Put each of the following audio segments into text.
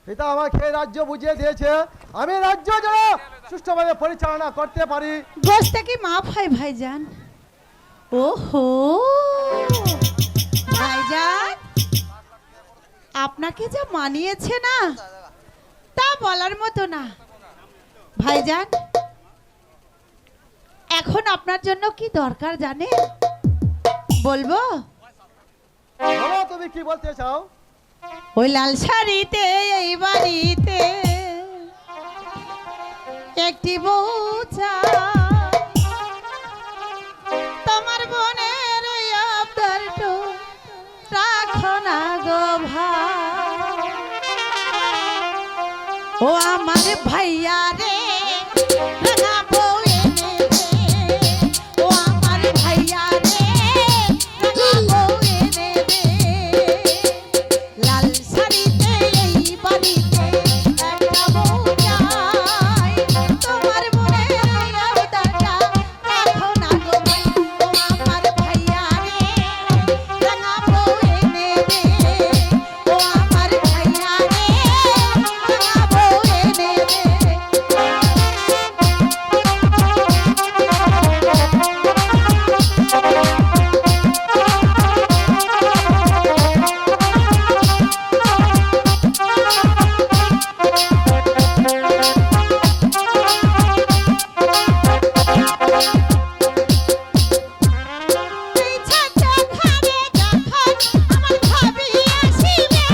পিতা আমাকে রাজ্য বুঝিয়ে দিয়েছে, আমি রাজ্য যেন সুষ্ঠুভাবে পরিচালনা করতে পারি। গোষ্ঠটা কি মাফ হয় ভাইজান? ওহো ভাইজান, আপনাকে যা মানিয়েছে না তা বলার মতো না। ভাইজান, এখন আপনার জন্য কি দরকার জানে বলবো? বলো তুমি কি বলতে চাও? ওই লাল শাড়িতে এই বাড়িতে একটি বউ চাই, তোমার বোনের ওই আবদারটো রাখো না গো ভাই। ও আমার ভাইয়া রে রাঙা বউ এনে দে, ও আমার ভাইয়া রে রাঙা বউ এনে দে। লাল শাড়িতে এই বাড়িতে একটা বউ চাই, তোমার মনের ওই আবদারটা রাখো না গো ভাই। ও আমার ভাইয়া রে রাঙা বউ এনে দে, ও আমার ভাইয়া রে রাঙা বউ এনে দে। এই ছাতা ঘরে যখন আমার ভাবি আসিবে,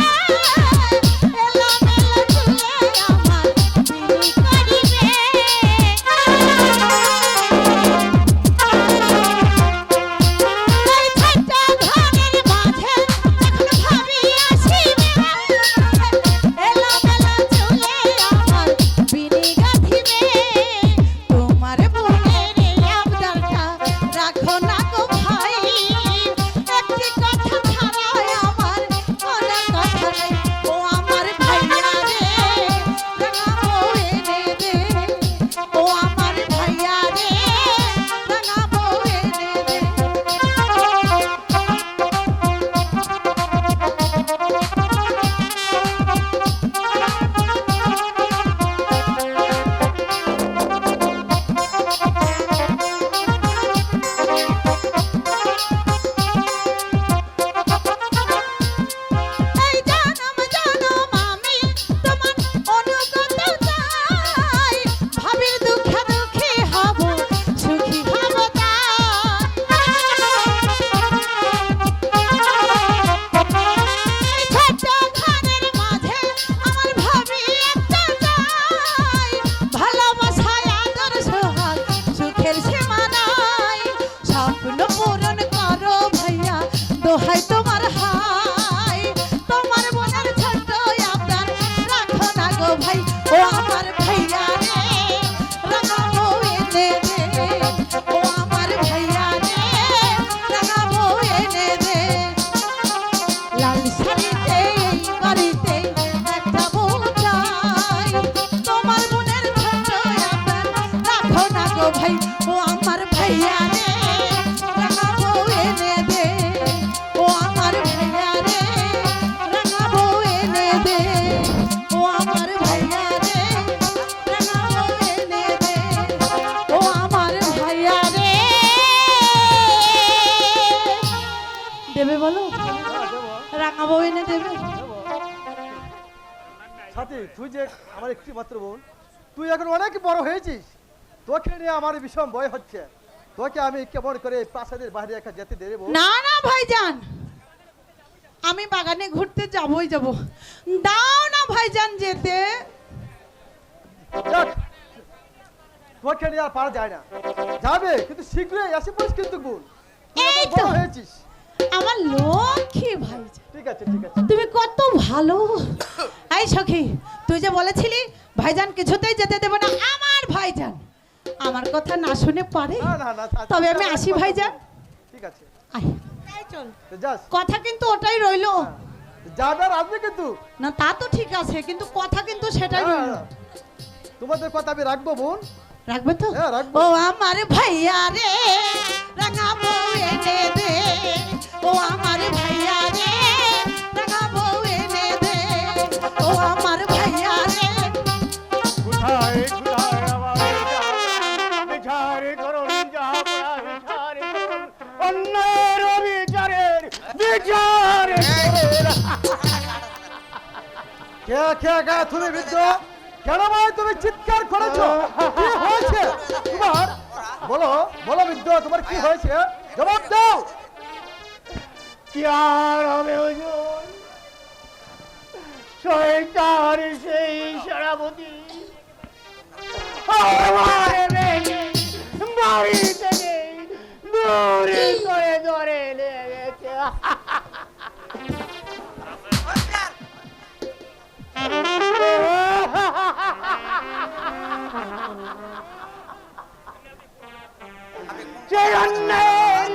এলোমেলো চুলে আমার বিনি করিবে। এই ছাতা ঘরের মাঝে যখন ভাবি আসিবে, এলোমেলো চুলে আমার বিনি গাঁথিবে। তোমার বোনের এই আবদারটা রাখো না গো ভাই, একটি কথা ছাড়াই আমার অনেক কথা নাই। ও আমার ভাইয়া রে রাঙা বউ এনে দে, ও আমার ভাইয়া রে রাঙা বউ এনে দে। এই জানম জানম আমি তোমার অনুগত চাই, ভাবির দুঃখে দুঃখী হব সুখী হব তাই। এই ছোট্ট ঘরের মাঝে আমার ভাবি একটা চাই, ভালোবাসায় আদর সোহাগ সুখের সীমা নাই। স্বপ্ন পূরণ করো ভাইয়া দোহাই তোমার হাই, তোমার বোনের ছোট্ট আবদার রাখো না গো ভাই। ও আমার ভাইয়া রে রাঙা বউ এনে দে, ও আমার ভাইয়া রে রাঙা বউ এনে দে। লাল শাড়িতে এই বাড়িতে একটা বউ চাই, তোমার বোনের ছোট্ট আবদার রাখো না গো ভাই। ও আমার ভাইয়া রে রাঙা বউ এনে দে, ও আমার ভাইয়া রে রাঙা বউ এনে দে, ও আমার ভাইয়া রে রাঙা বউ এনে দে, ও আমার ভাইয়া রে। দেবে বলো, হ্যাঁ, দেবো, রাঙা বউ এনে দেবে। দেবো। সাথী, তুই যে আমার একটি মাত্র বোন, তুই এখন অনেক বড় হয়েছিস, তোকে নিয়ে আমার ভীষণ ভয় হচ্ছে। তোকে আমি কেমন করে এই প্রাসাদের বাইরে একা যেতে দেবো? না না ভাইজান, আমি বাগানে ঘুরতে যাবই যাব, দাও না ভাইজান যেতে। যাক, তোকে নিয়ে আর পারা যায় না, যাবে কিন্তু শীঘ্রই আসি পড়িস কিন্তু বোন, তুই এই এখন তো। বড় হয়েছিস। আমার লক্ষ্মী ভাইজান, ঠিক আছে, ঠিক আছে। তুমি কত ভালো। এই সখী, তুই যে বলেছিলি ভাইজান কিছুতেই যেতে দেবে না, আমার ভাইজান আমার কথা না শুনে পারে? না না না, তবে আমি আসি ভাইজান। ঠিক আছে, আয়, এই চল। তো যাস। কথা কিন্তু ওটাই রইলো। যাবে আর আসবে কিন্তু। না তা তো ঠিক আছে, কিন্তু কথা কিন্তু সেটাই হ্যাঁ, রইলো। তোমাদের কথা আমি রাখবো বোন। রাখবে তো? হ্যাঁ, রাখবো। ও আমার ভাইয়া রে রাঙা বউ এনে দে, ও আমার ভাইয়া রে রাঙা বউ এনে দে, ও আমার ভাই আপনারা বিচার করুন, অন্যায়ের অবিচারের বিচার করুন। কে কে কে তুমি বৃদ্ধ, কেন ভাই তুমি চিৎকার করেছো? কি হয়েছে তোমার? বলো বলো বৃদ্ধ, তোমার কি হয়েছে? জবাব দাও। কি আর হবে হুজুর, শয়তান সেই সেনাপতি আমার মেয়েকে বাড়ি থেকে দূরে করে ধরে লেগেছে। সেই অন্যায়ের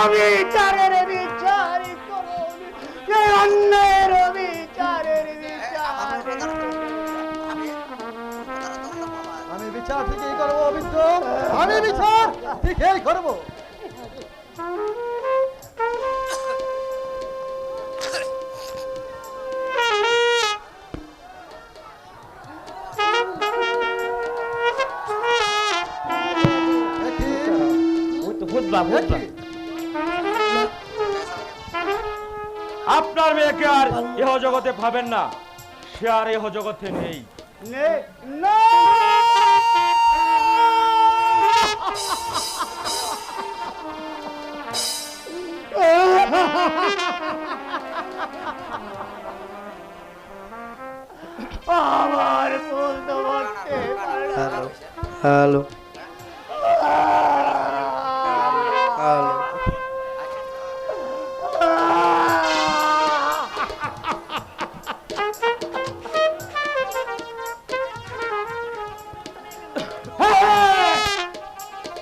অবিচারের বিচার করুন, সেই অন্যায়ের অবিচারের বিচার আমি বিচার ঠিকই করবো বৃদ্ধ, আমি বিচার ঠিকই করবো। দেখি, আপনার মেয়েকে আর এহ জগতে পাবেন না, সে আর এহ জগতে নেই। না আমার ভুল তো বলতে পারলাম। হ্যালো হ্যালো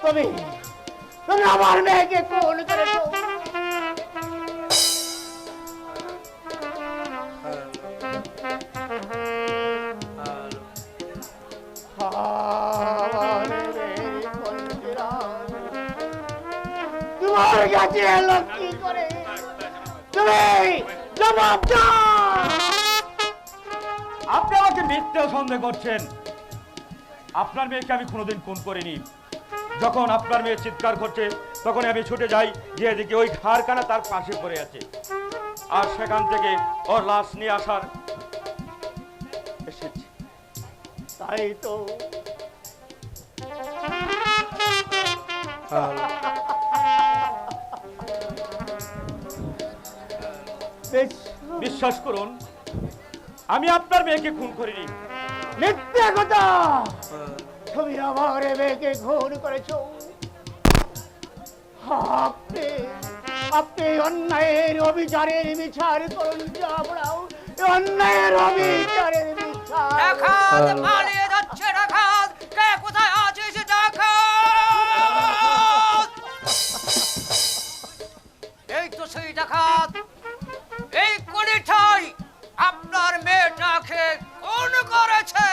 তুমি তুমি আমার মেয়েকে খুন করেছো। আমার মেয়ের বন্ধুরা, তোমার কাছে এলো কি করে? তুমি জবাব দাও। আপনি আমাকে মিথ্যে সন্দেহ করছেন। আপনার মেয়েকে আমি কোনোদিন খুন করিনি। যখন আপনার মেয়ে চিৎকার করছে তখন আমি ছুটে যাই, যে এদিকে ওই খারখানা তার পাশে পড়ে আছে, আর সেখান থেকে ওর লাশ নিয়ে আসার এসেছি। তাই তো হ্যালো বেশ বিশ্বাস করুন, আমি আপনার মেয়েকে খুন করিনি। মিথ্যে কথা, তুমি আমার মেয়েকে খুন করেছো। আপনি আপনি অন্যায়ের অবিচারের বিচার করুন, যাবড়াও অন্যায়ের অবিচারের বিচার। ডাকাত পালিয়ে যাচ্ছে, ডাকাত কে কোথায় আছিস? ডাকাত, এই তো সেই ডাকাত, এই কোণিঠাই আপনার মেয়েটাকে খুন করেছে।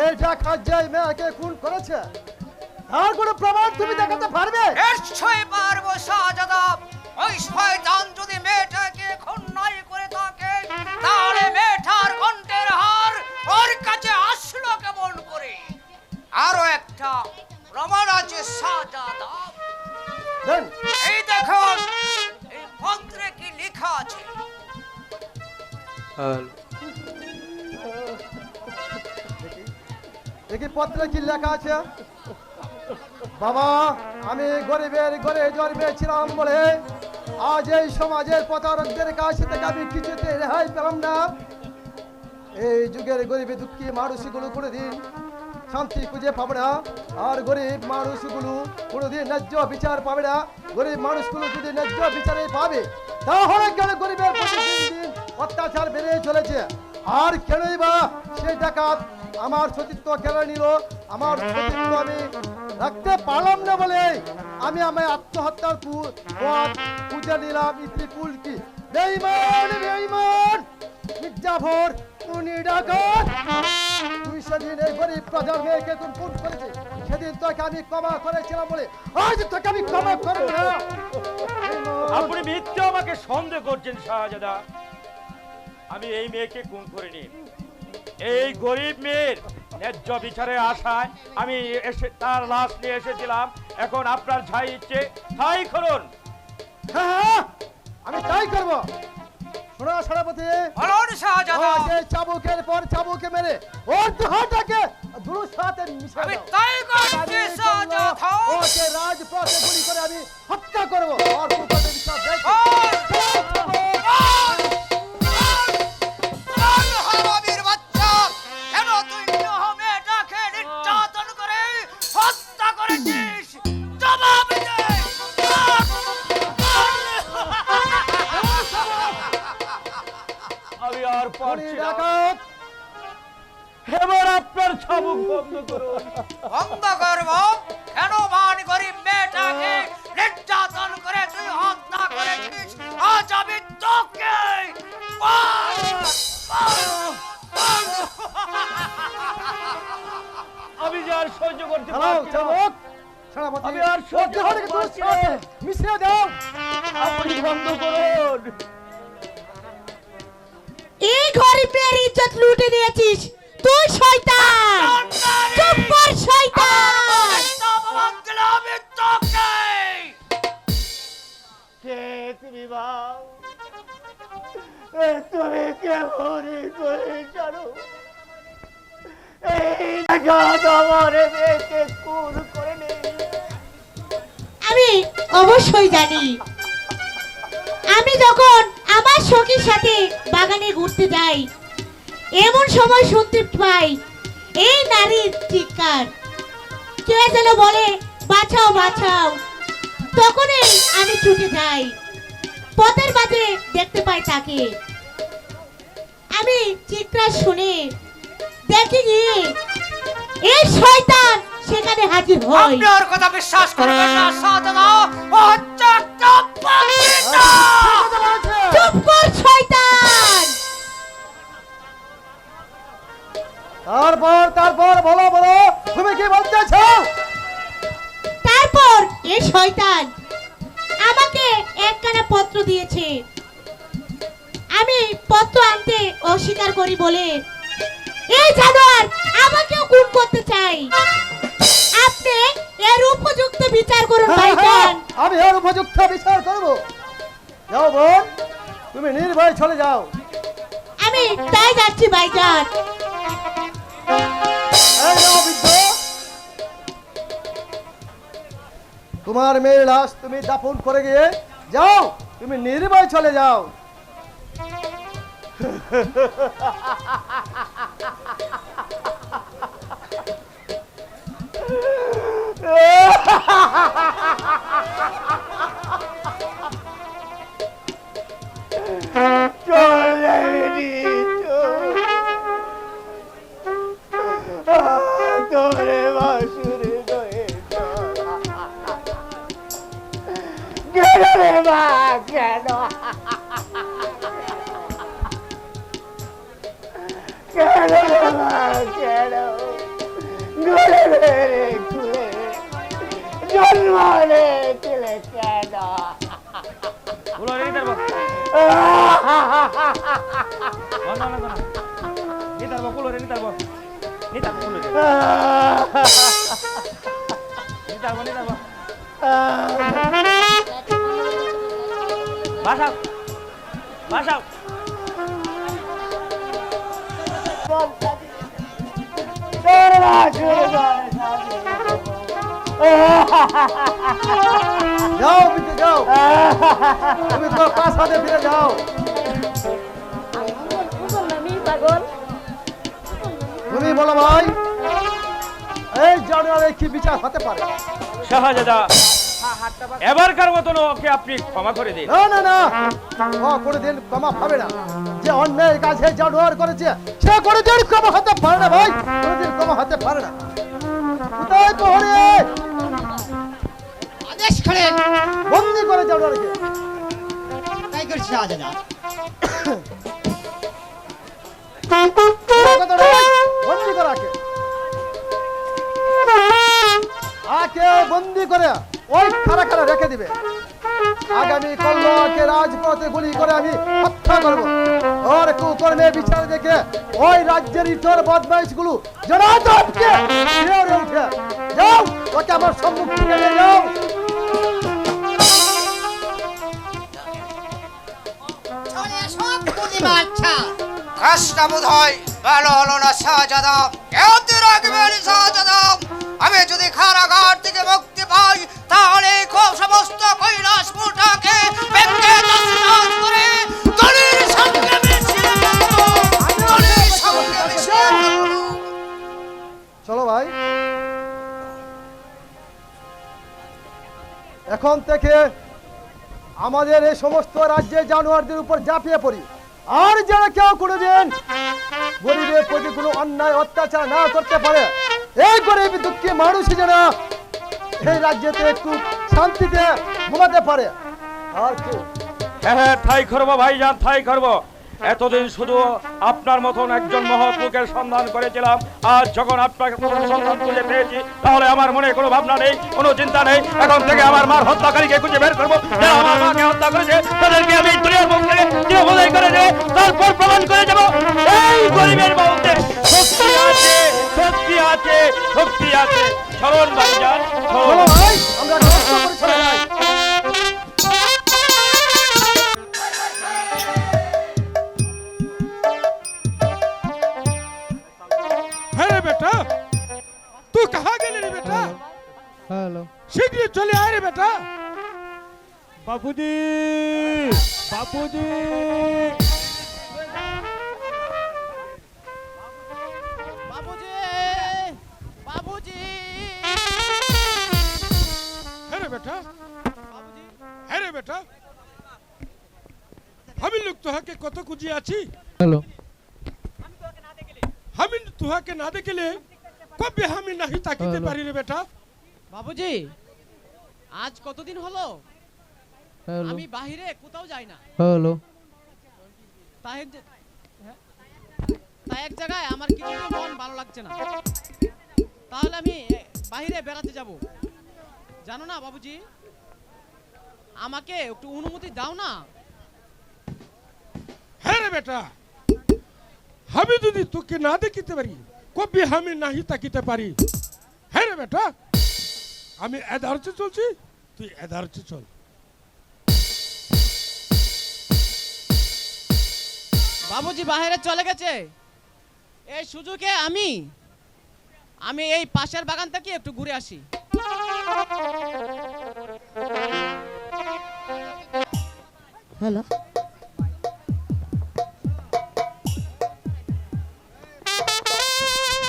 এই ডাকাত যে মেয়েকে খুন করেছে, তার কোনো প্রমাণ তুমি দেখাতে পারবে? নিশ্চয়ই পারবো শাহজাদা। ওই শয়তান যদি মেয়েটাকে খুন নাই করে থাকে, তাহলে মেয়েটার কণ্ঠের হার ওর কাছে আসলো কেমন করে? আরো একটা প্রমাণ আছে শাহজাদা। দেন। এই দেখুন, এই পত্রে কি লেখা আছে? হ্যালো দেখি পত্রে কি লেখা আছে। বাবা, আমি গরিবের ঘরে জন্মেছিলাম বলে আজ এই সমাজের প্রতারকদের কাছ থেকে আমি কিছুতে রেহাই পেলাম না। এই যুগের গরিবে দুঃখী মানুষগুলো কোনোদিন শান্তি খুঁজে পাবে না, আর গরিব মানুষগুলো কোনোদিন ন্যায্য বিচার পাবে না। গরিব মানুষগুলো যদি ন্যায্য বিচারে পাবে, তাহলে কেন গরিবের প্রতি দিন দিন অত্যাচার বেড়ে চলেছে? আর কেনই বা সেই ডাকাত আমার সতীত্ব কেড়ে নিল? আমার সতীত্ব আমি রাখতে পারলাম না বলে আমি আত্মহত্যার পথ খুঁজে নিলাম। ইতি কুল কি বেঈমান, বেঈমান মির্জাফর, তুমি ডাকাত। তুই সেদিন এই গরিব প্রজার মেয়েকে তুমি খুন করেছিস, সেদিন তোকে আমি ক্ষমা করেছিলাম বলে আজ তোকে আমি ক্ষমা করব না। আপনি মিথ্যে আমাকে সন্দেহ করছেন শাহজাদা। আমি এই মেয়েকে খুন করিনি। এই গরিব মেয়ের ন্যায্য বিচারে আশায় আমি এসে তার লাশ নিয়ে এসেছিলাম। এখন আপনার যাই ইচ্ছে তাই করুন। হ্যাঁ, আমি তাই করব। শোনো সেনাপতি, বলুন শাহজাদা, যে চাবুকের পর চাবুকে মেরে ওর দেহটাকে দুরুর সাথে মিশিয়ে আমি দাও। তাই করছি আমি করব, শাহজাদা। ওকে রাজপথে গুলি করে আমি হত্যা করব। আর উপরে বিশ্বাস রেখে হারামির বাচ্চা, কেন তুই মেয়েটাকে নির্যাতন করে হত্যা করেছিস? জবাব দে। আমি আর পারছি না। ডাকাত এবার আপনার চাবুক বন্ধ করুন। বন্ধ করব? কেন মান গরিব মেয়েটাকে নির্যাতন করে তুই হত্যা করেছিস? আজ আমি তোকে আমি যে আর সহ্য করতে হ্যালো পারছি না। চাবুক সেনাপতি, আমি আর ওর সহ্য দেহটাকে করতে দুরুর পারছি না। সাথে মিশিয়ে দাও। আপনি বন্ধ করুন। এই গরিবের ইজ্জত লুটে নিয়েছিস তুই শয়তান। চুপ কর শয়তান। আমি তোকে কে তুমি বাপ? তুমি কেমন করে জানো? এই ডাকাত আমার মেয়েকে খুন করে নেই। আমি অবশ্যই জানি। আমি যখন আমার সখীর সাথে বাগানে ঘুরতে যাই, এমন সময় শুনতে পাই এই নারীর চিৎকার। কে যেন বলে বাঁচাও বাঁচাও। তখনই আমি ছুটে যাই, পথের মাঝে দেখতে পাই তাকে। আমি চিৎকার শুনে দেখি গিয়ে এই শয়তান সেখানে হাজির হয়। আপনি ওর কথা বিশ্বাস করবেন না শাহজাদা। ও হচ্ছে একটা পাপিষ্ঠ। চুপ কর শয়তান। তারপর বলো বলো, তুমি কি বলতে চাও? তারপর এই শয়তান আমাকে একখানা পত্র দিয়েছে। আমি পত্র আনতে অস্বীকার করি বলে এই জানোয়ার আমাকেও খুন করতে চাই। আপনি এর উপযুক্ত বিচার করুন ভাইজান। আমি এর উপযুক্ত বিচার করব। যাও বোন, তুমি নির্ভয়ে চলে যাও। আমি তাই যাচ্ছি ভাইজান। এই নাও বৃদ্ধ, তোমার মেয়ের লাশ তুমি দাফন করে গিয়ে যাও, তুমি নির্ভয়ে চলে যাও। চলে তোরে বাসুরে গয়ে কেন রে মা কেন? কেন রে মা কেন? ঘরে রে খুলে জন্ম রে তুলে কেন? বলো রে নিতার বাপ। না না না না। নিতার বাপ বলো রে নিতার বাপ। নিতার বাপ বলো রে। নিতার বাপ। বাসাও। বাসাও। তোরে বাসুরে গয়ে যাও বৃদ্ধ যাও, তুমি তোমার প্রাসাদে ফিরে যাও। তুমি বলো ভাই, এই জানোয়ারের কি বিচার হতে পারে? শাহজাদা, এবারকার মতন ওকে আপনি ক্ষমা করে দিন। না না না, ও কোনোদিন ক্ষমা পাবে না। যে অন্যায়ের কাছে জানোয়ার করেছে সে কোনোদিন ক্ষমা হতে পারে না ভাই, কোনোদিন ক্ষমা হতে পারে না। কোথায় প্রহরী? আদেশ করেন। বন্দি করে জানোয়ারকে। তাই করছি শাহজাদা। বন্দি করে আকে বন্দি করে ওই খারা খারা রেখে দিবে। আগামী কল্যাণকে রাজপথে গুলি করে আমি হত্যা করবো। ওর কুকর্মে বিচার দেখে ওই রাজ্যের ইতর বদমাইশগুলো জনাদবকে শিহরে উঠে। যাও, ওকে আমার সম্মুখ থেকে নিয়ে যাও। চলে সব বুঝিবার ছা কাজটা বোধ হয় ভালো হলো না শাহজাদা। কেমন রাখবেন শাহজাদা? আমি যদি কারাগার থেকে মুক্তি পাই তাহলে সমস্ত কৈলাসপুরটাকে ভেঙে তছনছ করে দলির সঙ্গে মিশিয়ে দেব। দলির সঙ্গে মিশিয়ে দেব। চলো ভাই, এখন থেকে আমাদের এই সমস্ত রাজ্যে জানোয়ারদের উপর ঝাঁপিয়ে পড়ি। আর যারা কেউ কোনোদিন গরিবের প্রতি কোনো অন্যায় অত্যাচার না করতে পারে, এই গরিব দুঃখী মানুষই যেন এই রাজ্যেতে একটু শান্তিতে ঘুমাতে পারে। আর কি হ্যাঁ হ্যাঁ, ঠাই করবো ভাইজান, ঠাই করবো। এতদিন শুধু আপনার মতন একজন মহৎ লোকের সন্ধান করেছিলাম, আজ যখন আপনাকে কোনো সন্ধান খুঁজে পেয়েছি তাহলে আমার মনে কোনো ভাবনা নেই, কোনো চিন্তা নেই। এখন থেকে আমার মার হত্যাকারীকে খুঁজে বের করবো। যারা আমার মাকে হত্যা করেছে তাদেরকে আমি দুনিয়ার মুখ থেকে চিরবিদায় করে দেব। তারপর প্রমাণ করে যাব এই গরিবের মধ্যে শক্তি আছে, শক্তি আছে, শক্তি আছে। চলুন ভাইজান, চলো চলুন। ভাই, আমরা কষ্ট করে চলে যাই। अरे बेटा, तू कहाँ गेले रे बेटा? हेलो शीघ्र चले आए रे बेटा। बाबूजी, बाबूजी। বাবুজি, अरे बेटा, अरे बेटा, हम लोग तो के कत खुजी आছি। हेलो हम तुहाके ना देखले কবে আমি নাহি তাকিতে পারি রে বেটা। বাবুজি, আজ কতদিন হলো हेलो আমি বাহিরে কোথাও যাই না। हेलो তাই এক জায়গায় আমার কিছু মন ভালো লাগছে না। তাহলে আমি বাইরে বেড়াতে যাব। জানো না বাবুজি, আমাকে একটু অনুমতি দাও না। হ্যাঁ রে বেটা, আমি যদি তোকে না দেখিতে পারি কবে আমি নাহি তাকিতে পারি। হ্যাঁ রে বেটা, আমি এধারতে চলছি, তুই এধারতে চল। বাবুজি বাইরে চলে গেছে। এই সুযোগে আমি এই পাশের বাগান থেকে একটু ঘুরে আসি। হ্যালো,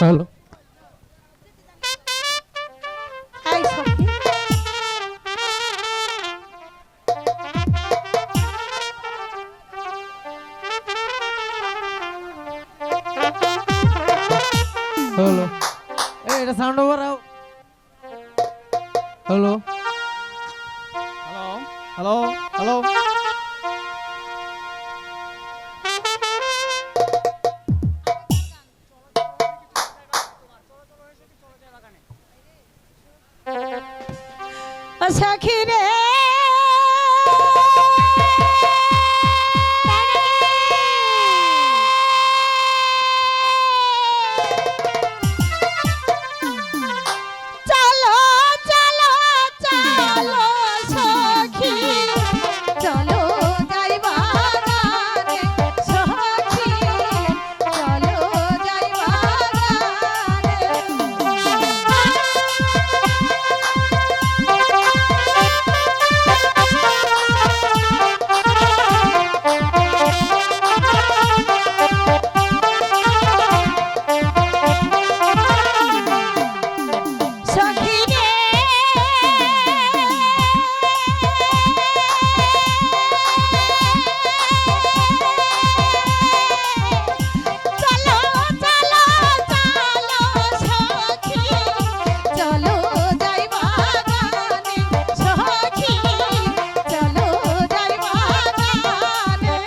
हेलो এই সখী, हेलो এটা সাউন্ড ওভার আও। Hello hello, hello, hello. সখী রে, চলো চলো চলো সখী, চলো যাই বাগানে সখী, চলো যাই বাগানে। সখী রে, চলো চলো চলো সখী, চলো যাই বাগানে সখী, চলো যাই বাগানে।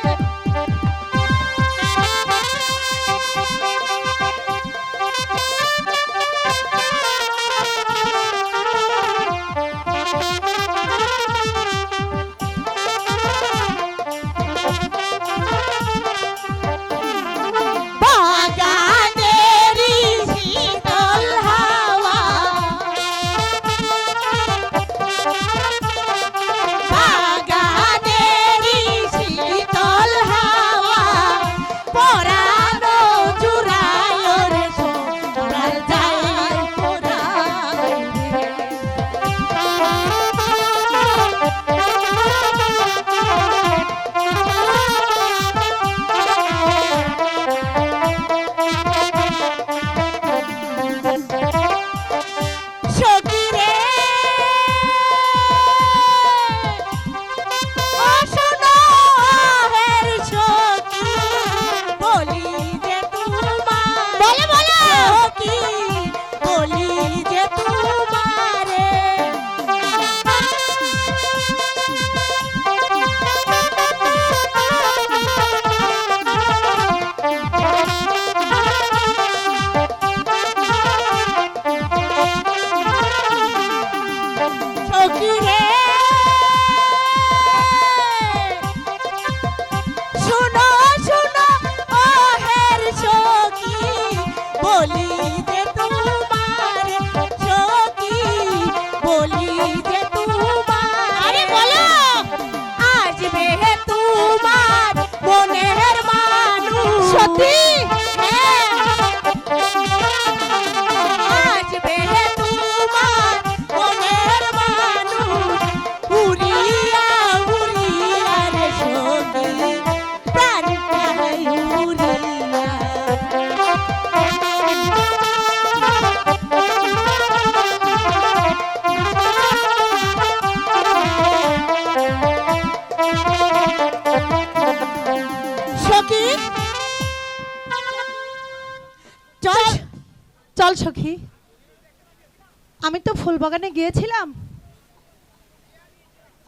আমি তো ফুল বাগানে গিয়েছিলাম,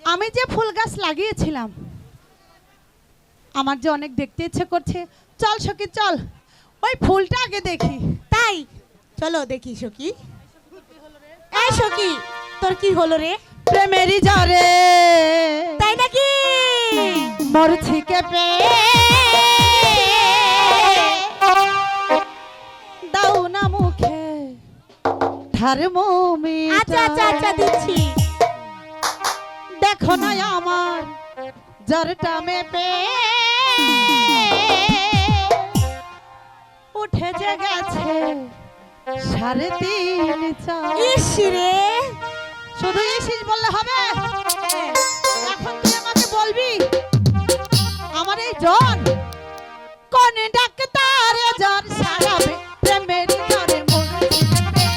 আমি যে ফুল গাছ লাগিয়েছিলাম আমার যে অনেক দেখতে ইচ্ছে করছে। চল সখী চল, ওই ফুলটা আগে দেখি। তাই চলো দেখি সখী। এই সখী, তোর কি হলো রে? প্রেমেরই জ্বরে তাই নাকি? মরছি কেঁপে, দাও না মুখে থার্মোমিটার। আচ্ছা আচ্ছা আচ্ছা দিচ্ছি। দেখো না আমার জ্বরটা মেপে উঠে যে গেছে 3.5-4। ইস রে, শুধু ইসিস বললে হবে? এখন তুই আমাকে বলবি আমার এই জ্বর কোন ডাক্তার জ্বর সারাবে? প্রেমের জ্বরে মরছি কেঁপে,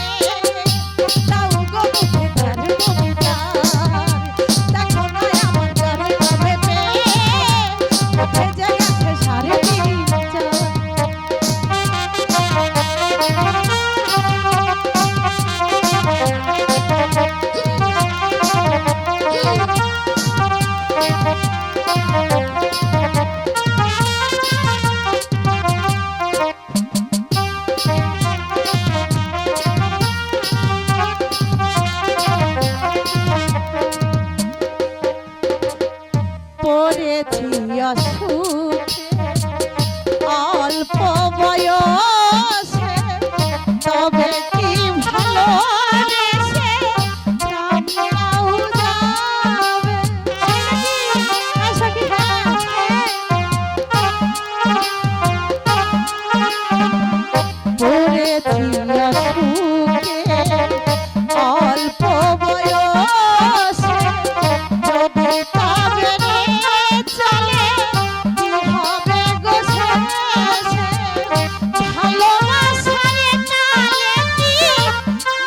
দাও গো মুখে থার্মোমিটার। দেখো না আমার জ্বরটা মেপে উঠে যে গেছে 3.5-4। পড়েছি অসুখে অল্প বয়সে, তবে কি ভালোবেসে প্রাণটাও যাবে। আশা কি পড়েছি অসুখে অল্প বয়সে, যদি তবে রে চলে কি হবে গো শেষে? ভালোবাসার কালে কি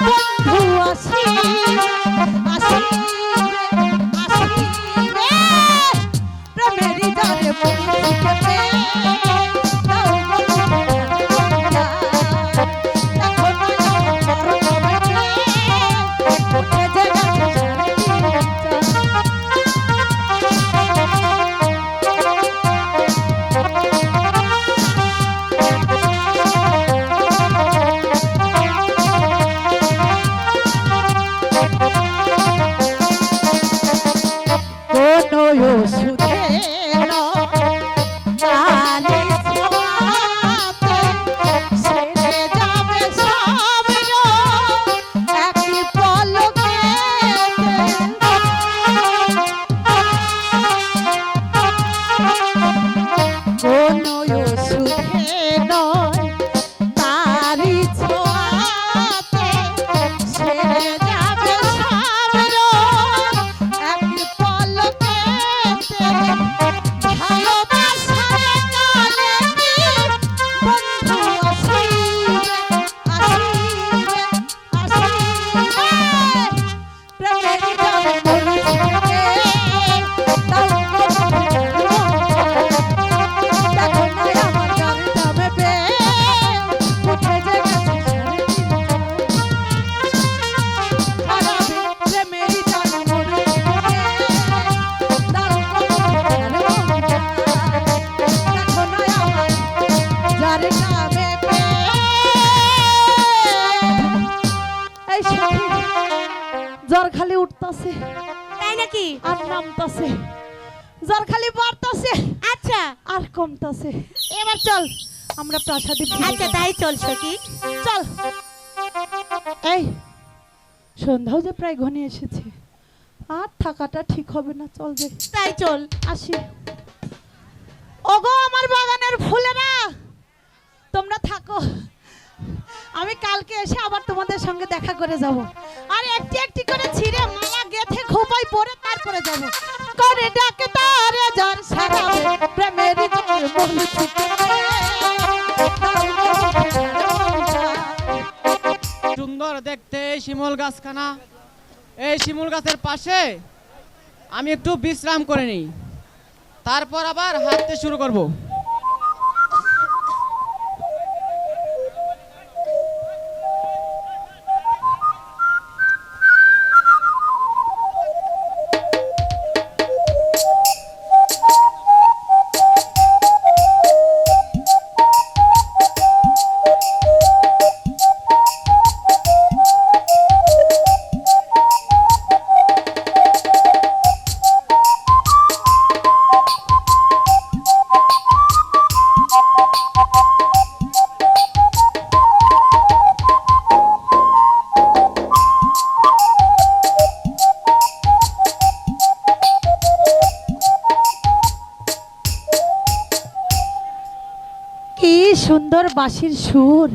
বন্ধু আসিবে, আসিবে, আসিবে? প্রেমেরই জ্বরে মরছি কেঁপে, দাও গো মুখে থার্মোমিটার। দেখো না আমার জ্বরটা মেপে উঠে যে গেছে 3.5-4। কোনো ওষুধে কালে ছোঁয়াতে সেরে যাবে সব রোগ একই পলকেতে। কোনো ওষুধে নয় তারই ছোঁয়াতে সেরে যাবে সব রোগ একই পলকেতে। ভালোবাসার কালে কি বন্ধু আসিবে, আসিবে, আসিবে? প্রেমের জ্বরে মরছি কেঁপে, দাও গো মুখে থার্মোমিটার। দেখো না আমার জ্বরটা মেপে উঠে যে গেছে 3.5-4। হারাবে প্রেমেরই জ্বরে মরছি কেঁপে, দাও গো মুখে থার্মোমিটার। দেখো না আমার জ্বরটা মেপে। এই সখী, জ্বর খালি উঠতাছে তাই নাকি? আর নামতাছে, জ্বর খালি বাড়তাছে আচ্ছা আর কমতাছে। এবার চল আমরা প্রাসাদে ফিরে আচ্ছা যাই। তাই চল সখী। চল। এই সন্ধ্যাও যে প্রায় ঘনিয়ে এসেছে, আর থাকাটা ঠিক হবে না, চল যাই। তাই চল। আসি। ওগো আমার বাগানের ফুলেরা, তোমরা থাকো, আমি কালকে এসে আবার তোমাদের সঙ্গে দেখা করে যাব। আর একটি একটি করে ছিঁড়ে মালা গেথে খোপাই পরে তারপরে যাব। করে ডাকে তারে জ্বর সারাবে, প্রেমের জ্বর মরছি কেঁপে, দাও গো মুখে থার্মোমিটার। সুন্দর দেখতে এই শিমুল গাছখানা, এই শিমুল গাছের পাশে আমি একটু বিশ্রাম করে নিই, তারপর আবার হাঁটতে শুরু করব। সুন্দর বাঁশির সুর,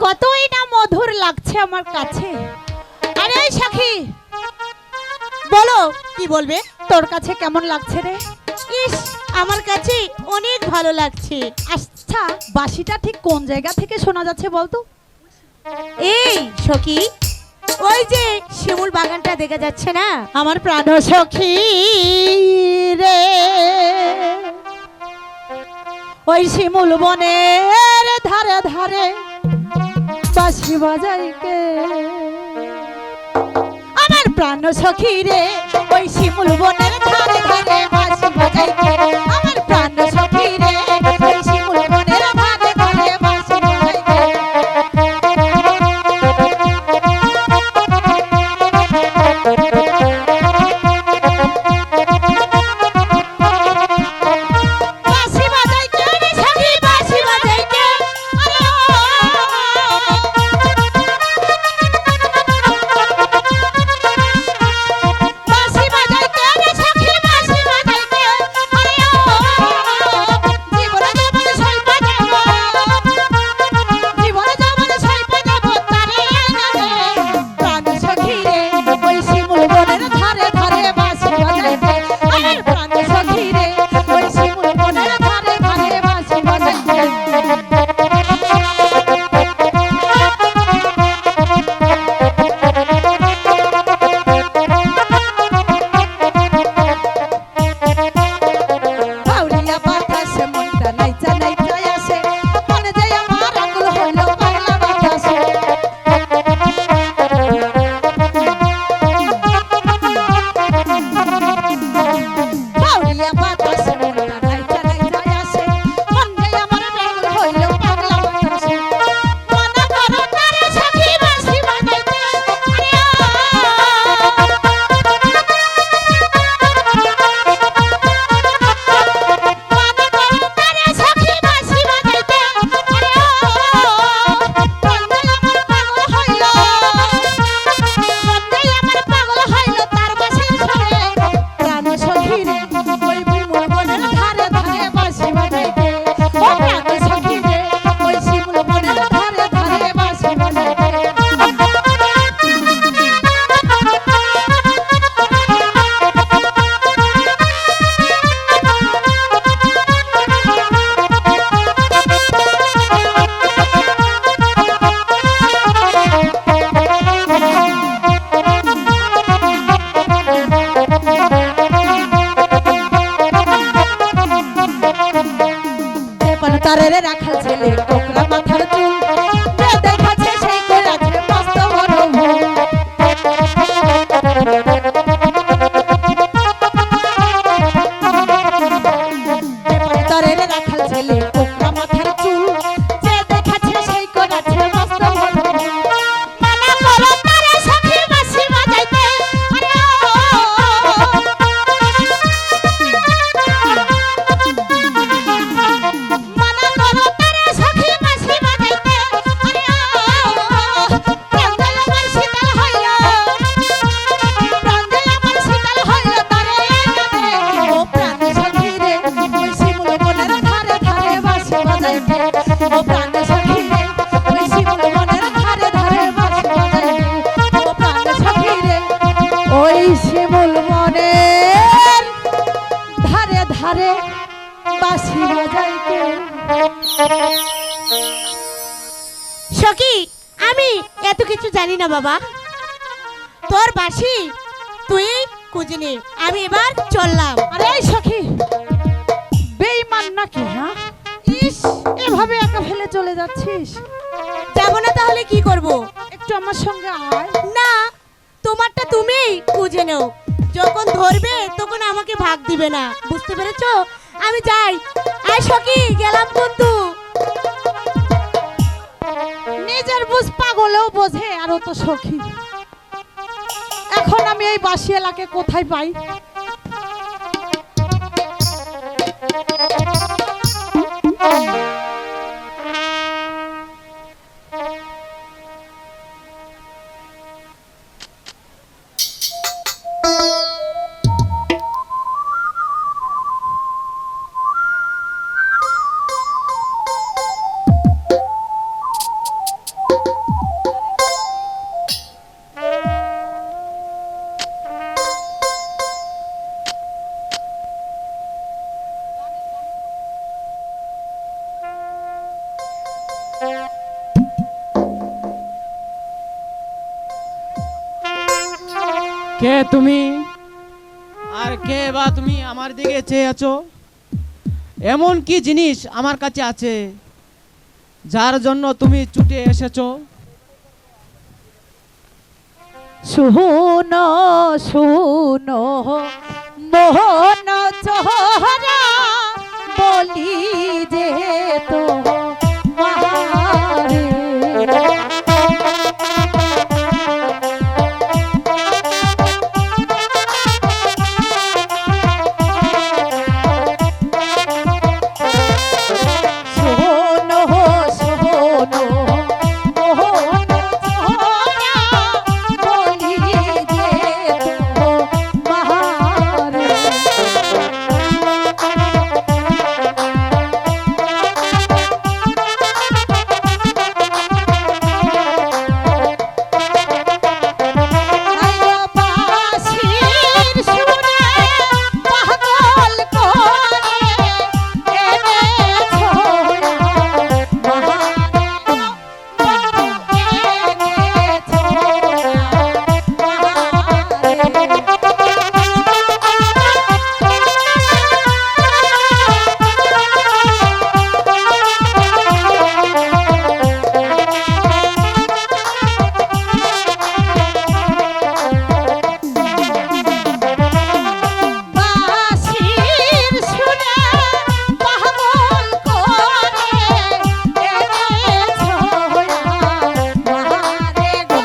কতই না মধুর লাগছে আমার কাছে। আরে এই সখী, বলো কি বলবে? তোর কাছে কেমন লাগছে রে? ইস, আমার কাছে অনেক ভালো লাগছে। আচ্ছা, বাঁশিটা ঠিক কোন জায়গা থেকে শোনা যাচ্ছে বলতো? এই সখী, ওই যে শিমুল বাগানটা দেখা যাচ্ছে না? আমার প্রাণ সখী রে, ওই শিমুল বনের ধারে ধারে বাঁশি বাজাই কে। আমার প্রাণ সখী রে, ওই শিমুল বনের ধারে ধারে বাঁশি বাজাই কে। আমার প্রাণ সখী রে, ওই শিমুল বনের ধারে ধারে বাঁশি বাজাই কে। বাঁশি বাজাই কে রে সখী, বাঁশি বাজাই কে। আরে ও, বাঁশি বাজাই কে রে সখী, বাঁশি বাজাই কে। আরে ও, জীবনে যৌবনে সইপা যাব, জীবনে যৌবনে সইপা যাব তারে জানে। প্রাণ সখী রে, ওই শিমুল বনের ধারে ধারে বাঁশি বাজাই কে। আমার প্রাণ সখী রে, ওই শিমুল বনের ধারে ধারে বাঁশি বাজাই কে। বাউলিয়া বাতাসে মনটা নাইচা নাইচা আসে, মনে যে আমার আকুল হইল পাগলা বাতাসে। বাউলিয়া বাতাসে মনটা নাইচা নাইচা আসে, মনে যে আমার আকুল হইল পাগলা বাতাসে। মনে করো তারে সখী বাঁশি বাজাইতে। আরে ও, মনে করো তারে সখী বাঁশি বাজাইতে। আরে ও, মনে আমার পাগল হইল, মনে আমার পাগল হইল তার বাঁশির সুরে। প্রাণ সখী রে, ওই শিমুল বনের ধারে ধারে বাঁশি বাজাইতে। ও প্রাণ সখী রে, ওই শিমুল বনের ধারে ধারে বাঁশি বাজাইতে। তারে রাখাল ছেলে কোকড়া মাথার চুল, যে দেখাচ্ছে সেই করেছে মস্ত বড় ভুল। তারে রাখাল ছেলে কোকড়া মাথার চুল, যে দেখাচ্ছে সেই করেছে মস্ত বড় ভুল। মানা করো তারে সখী বাঁশি বাজাইতে। আরে ও, মানা করো তারে সখী বাঁশি বাজাইতে। আরে ও, প্রাণ যায় আমার শীতল হইল, প্রাণ যায় আমার শীতল হইল তারে জানে। ও প্রাণ সখী রে, ওই শিমুল বনের ধারে ধারে বাঁশি বাজাইতে। ও প্রাণ সখী রে, ওই শিমুল বনের ধারে ধারে বাঁশি বাজাইতে। ও প্রাণ সখী রে, ওই শিমুল বনের ধারে ধারে বাঁশি বাজাইতে। সখী, আমি এত কিছু জানি না বাবা। তোর বাঁশি তুই খুঁজে নে, আমি এবার চললাম। আরে এই সখী, বেঈমান নাকি? হ্যাঁ, ইস, এভাবে একা ফেলে চলে যাচ্ছিস? যাবো না তাহলে কি করব? একটু আমার সঙ্গে আয়। না, তোমারটা তুমিই খুঁজে নাও। যখন ধরবে তখন আমাকে ভাগ দিবে না, বুঝতে পেরেছো? আমি যাই। আয় সখী, গেলাম কিন্তু। নিজের বুঝ পাগলেও বোঝে, আর ও তো সখী। এখন আমি এই বাঁশি এলাকে কোথায় পাই? কে তুমি আর কে বা তুমি আমার দিকে চেয়ে আছো? এমন কি জিনিস আমার কাছে আছে যার জন্য তুমি ছুটে এসেছো? শুনো শুনো মোহন চহরা বলি যে তো মারে শোনো শোনো মোহন চহরা বলি যে তো মারে বাঁশির সুরে পাগল করে এনেছো বাঁশির সুরে পাগল করে এনেছো মারে গো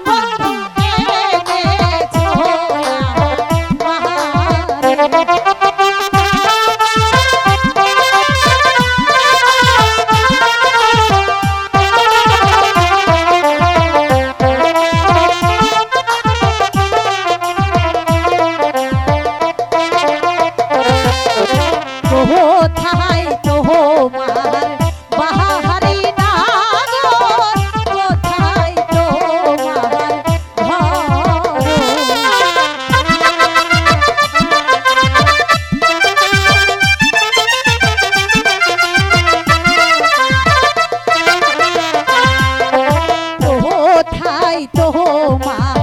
বন্ধু এনেছো কোথায় তোমার বাহারি নাগর, কোথায় তোমার ঘর? কোথায় তোমার